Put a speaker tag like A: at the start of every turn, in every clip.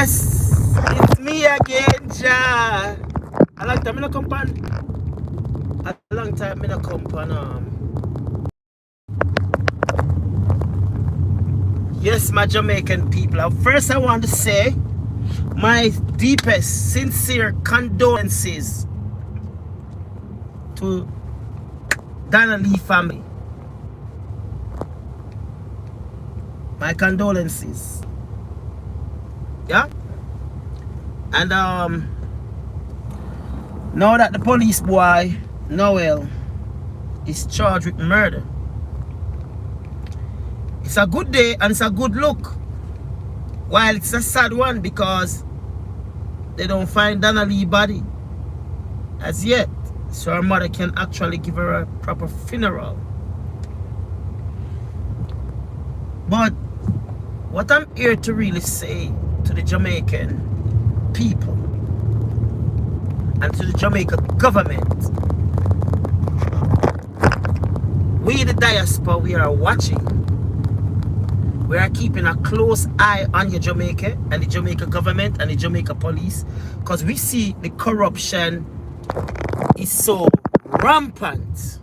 A: Yes, it's me again, Ja. A long time I not come on. A long time I not come on. Yes, my Jamaican people. First, I want to say my deepest, sincere condolences to Donna Lee family. My condolences. Yeah? And now that the police boy, Noel, is charged with murder, it's a good day and it's a good look. While it's a sad one because they don't find Donna Lee's body as yet. So her mother can actually give her a proper funeral. But what I'm here to really say to the Jamaican people and to the Jamaica government, we the diaspora, we are watching. We are keeping a close eye on your Jamaica and the Jamaica government and the Jamaica police, because we see the corruption is so rampant.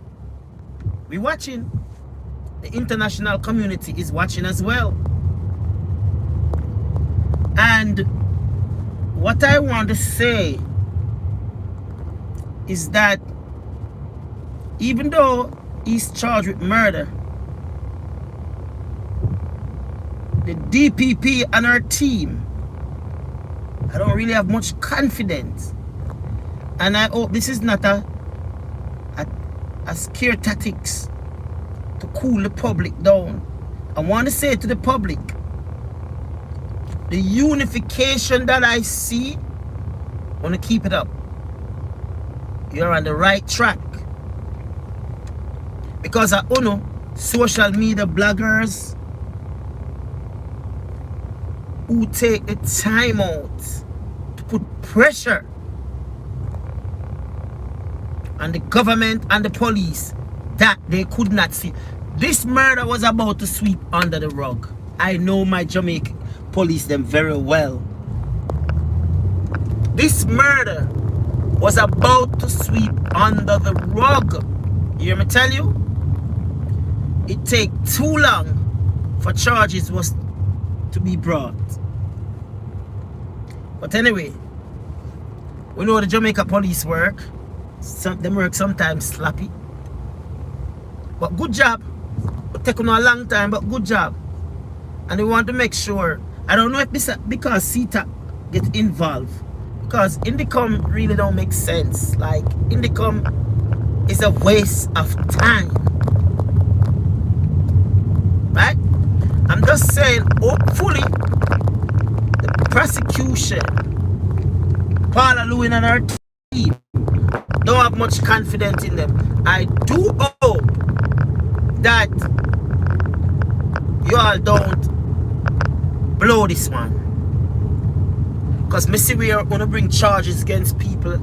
A: We're watching. The international community is watching as well. And what I want to say is that even though he's charged with murder, the DPP and our team, I don't really have much confidence. And I hope this is not a scare tactics to cool the public down. I want to say to the public, the unification that I see, I want to keep it up. You're on the right track. Because I know social media bloggers who take the time out to put pressure on the government and the police that they could not see. This murder was about to sweep under the rug. I know my Jamaican police them very well. This murder was about to sweep under the rug. You hear me tell you? It take too long for charges was to be brought. But anyway, we know the Jamaica police work. Them work sometimes sloppy. But good job. It take a long time, but good job. And we want to make sure. I don't know if this because CETA get involved. Because Indicom really don't make sense. Like, Indicom is a waste of time. Right? I'm just saying, hopefully, the prosecution, Paula Lewin and her team, don't have much confidence in them. I do hope that you all don't blow this one. Because me see we are going to bring charges against people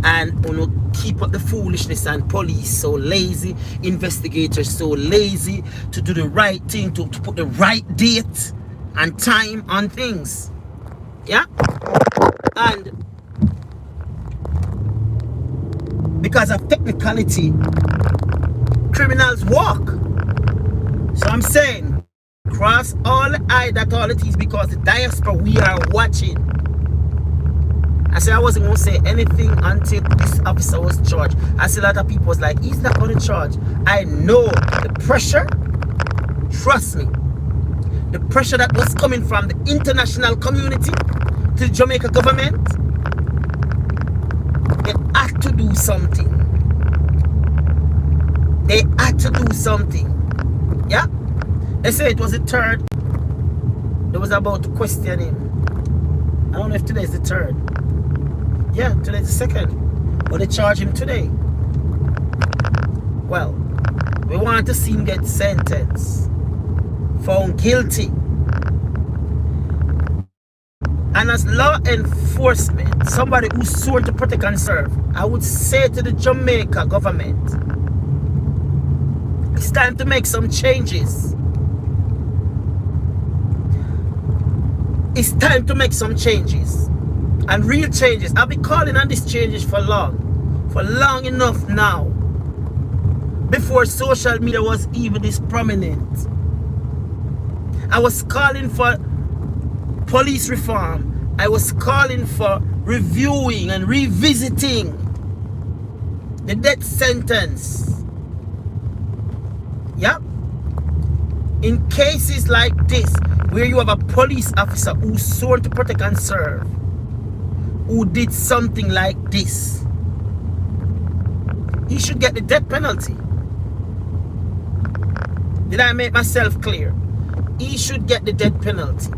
A: and going to keep up the foolishness, and police so lazy, investigators so lazy to do the right thing, to put the right date and time on things. Yeah? And because of technicality, criminals walk. So I'm saying, cross all the I, dot all the T's, because the diaspora, we are watching. I said I wasn't going to say anything until this officer was charged. I see a lot of people was like, he's not going to charge. I know the pressure, trust me, the pressure that was coming from the international community to the Jamaica government, they had to do something. They had to do something. Yeah? They say it was the third. They was about to question him. I don't know if today is the third. Yeah, today's the second. But they charge him today. Well, we want to see him get sentenced. Found guilty. And as law enforcement, somebody who's sworn to protect and serve, I would say to the Jamaica government, it's time to make some changes. It's time to make some changes, and real changes. I've been calling on these changes for long enough now, before social media was even this prominent. I was calling for police reform. I was calling for reviewing and revisiting the death sentence. Yep. In cases like this, where you have a police officer who's sworn to protect and serve, who did something like this, he should get the death penalty. Did I make myself clear? He should get the death penalty.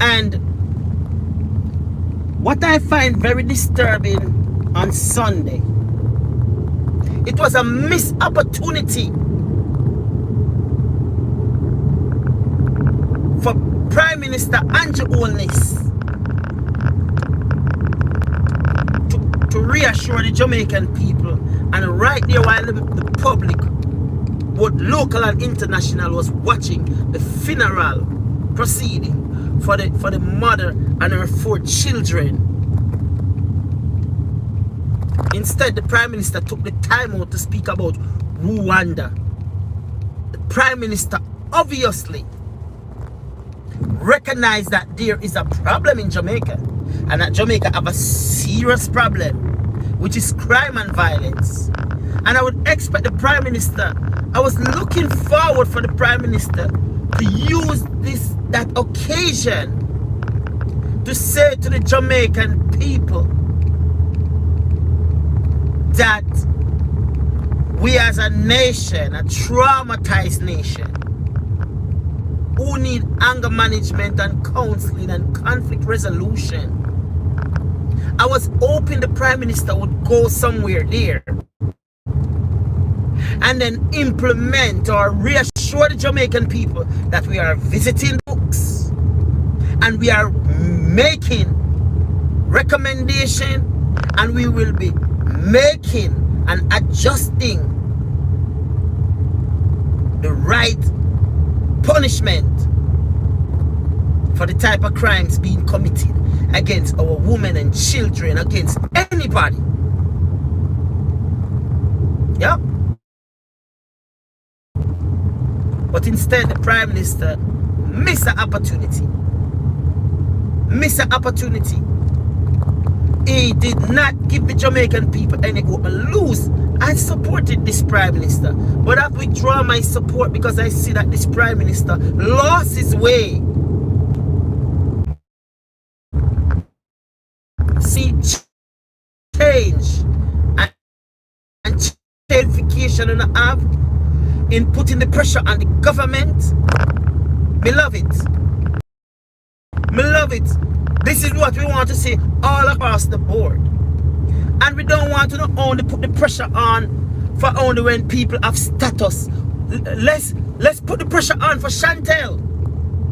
A: And what I find very disturbing on Sunday, it was a missed opportunity for Prime Minister Andrew Holness to reassure the Jamaican people, and right there while the public, both local and international, was watching the funeral proceeding for the mother and her 4 children. Instead, the Prime Minister took the time out to speak about Rwanda. The Prime Minister obviously recognized that there is a problem in Jamaica, and that Jamaica have a serious problem, which is crime and violence. And I would expect the Prime Minister, I was looking forward for the Prime Minister to use that occasion to say to the Jamaican people that we as a nation, a traumatized nation, who need anger management and counseling and conflict resolution. I was hoping the Prime Minister would go somewhere there and then implement or reassure the Jamaican people that we are visiting books and we are making recommendation, and we will be making and adjusting the right punishment for the type of crimes being committed against our women and children, against anybody. Yep. But instead, the Prime Minister missed an opportunity. He did not give the Jamaican people any open loose. I supported this Prime Minister, but I withdraw my support because I see that this Prime Minister lost his way. See change and clarification and have in putting the pressure on the government. Me love it. This is what we want to see all across the board. And we don't want to not only put the pressure on for only when people have status. Let's put the pressure on for Chantel.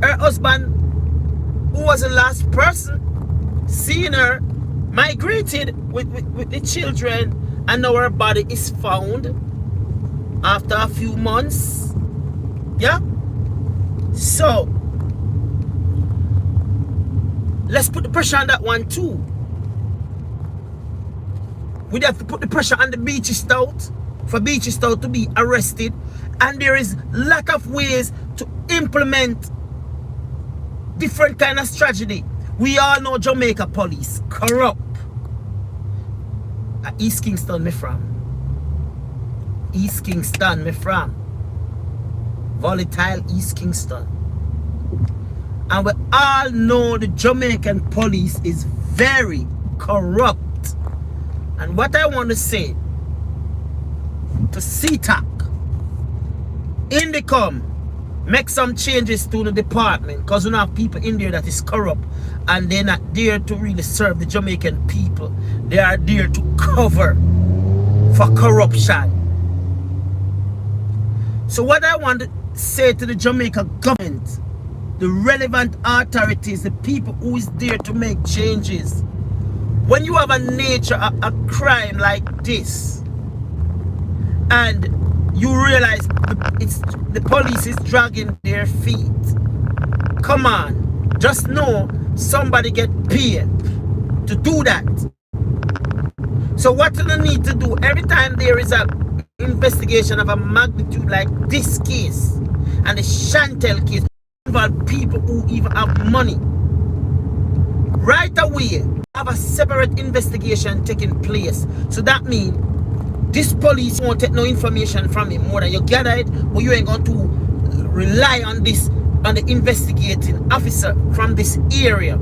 A: Her husband, who was the last person, seeing her migrated with the children, and now her body is found after a few months. Yeah? So let's put the pressure on that one too. We have to put the pressure on the Beachy Stout for Beachy Stout to be arrested. And there is lot of ways to implement different kind of strategy. We all know Jamaica police corrupt. East Kingston me from. Volatile East Kingston. And we all know the Jamaican police is very corrupt. And what I want to say to CTAC, Indicom, make some changes to the department, because we have people in there that is corrupt and they're not there to really serve the Jamaican people. They are there to cover for corruption. So what I want to say to the Jamaica government, the relevant authorities, the people who is there to make changes, when you have a crime like this, and you realize the police is dragging their feet, come on, Just know somebody get paid to do that. So what do you need to do every time there is a investigation of a magnitude like this case and the Chantel case involve people who even have money? Right away, have a separate investigation taking place. So that means this police won't take no information from him more than you gather it, but you ain't going to rely on this, on the investigating officer from this area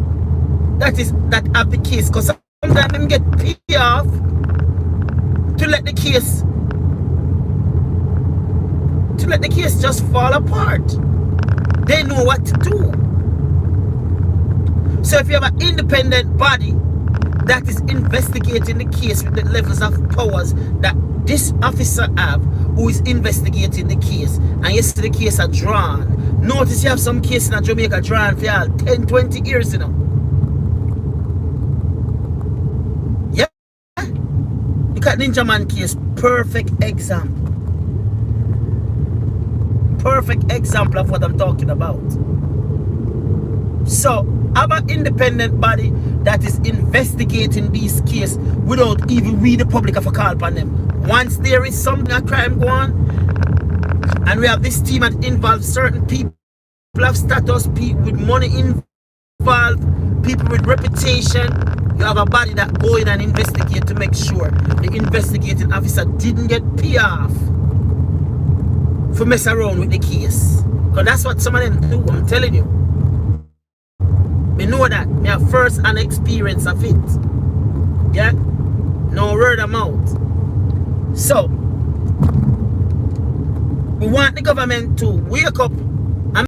A: that have the case, because sometimes them get paid off to let the case just fall apart. They know what to do. So if you have an independent body that is investigating the case with the levels of powers that this officer have, who is investigating the case, and you see the case are drawn. Notice you have some cases in Jamaica drawn for 10, 20 years, you know. Yeah? Look at Ninja Man case, perfect example. Perfect example of what I'm talking about. So, have an independent body that is investigating these cases without even we the public have a call upon them. Once there is something, a crime go on, and we have this team that involves certain people of status, people with money involved, people with reputation, you have a body that go in and investigate to make sure the investigating officer didn't get paid off for mess around with the case. Because that's what some of them do, I'm telling you. Me know that. Me have first hand experience of it. Yeah? No word of mouth. So, we want the government to wake up